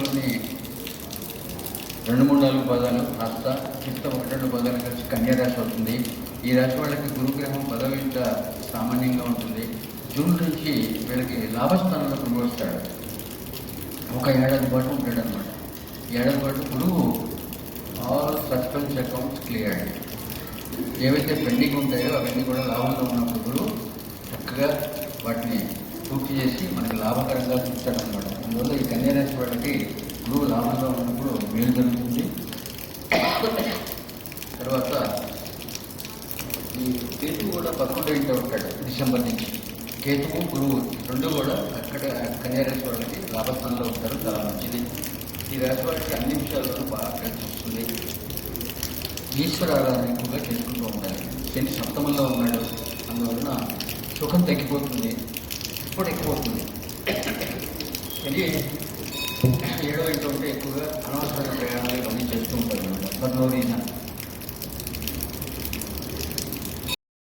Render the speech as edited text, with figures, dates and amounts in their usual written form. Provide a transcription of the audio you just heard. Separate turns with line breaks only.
మొదలుని 2, 3, 4 పాదాలు హస్త, చిత్త 1, 2 పాదాలు కలిసి కన్యారాశి అవుతుంది. ఈ రాశి వాళ్ళకి గురుగ్రహం 10వ ఇంట సామాన్యంగా ఉంటుంది. జూన్ నుంచి వీళ్ళకి లాభస్థానంలో ప్రవేశిస్తాడు. ఒక ఏడాది పాటు ఉంటాడు అనమాట. ఏడాది పాటు గురువు ఆల్ సస్పెన్స్ అకౌంట్స్ క్లియర్. ఏవైతే పెండింగ్ ఉంటాయో అవన్నీ కూడా లాభంలో ఉన్నప్పుడు గురువు చక్కగా వాటిని పూర్తి చేసి మనకి లాభకరంగా చూస్తాడనమాట. అందువల్ల ఈ కన్యారాశి వాళ్ళకి గురువు లాభంలో ఉన్నప్పుడు మేలు జరుగుతుంది. తర్వాత ఈ కేతువు కూడా 11వ ఇంట ఉంటాడు డిసెంబర్ నుంచి. కేతువు గురువు రెండు కూడా అక్కడ కన్యారాశి వాళ్ళకి లాభస్థానంలో ఉంటారు. చాలా మంచిది. ఈ రాశి వాళ్ళకి అన్ని విషయాల్లోనూ బాగా కలిసి వస్తుంది. ఈశ్వర ఆరాధన ఎక్కువగా చేసుకుంటూ ఉండాలి. శని సప్తమంలో ఉన్నాడు, అందువలన సుఖం తగ్గిపోతుంది, ఇప్పుడు ఎక్కువవుతుంది. శని 7వ ఇంట్లో ఉంటే ఎక్కువగా అనవసరమైన ప్రయాణాలు ఇవన్నీ చేస్తూ ఉంటారు అన్నమాట. For no reason.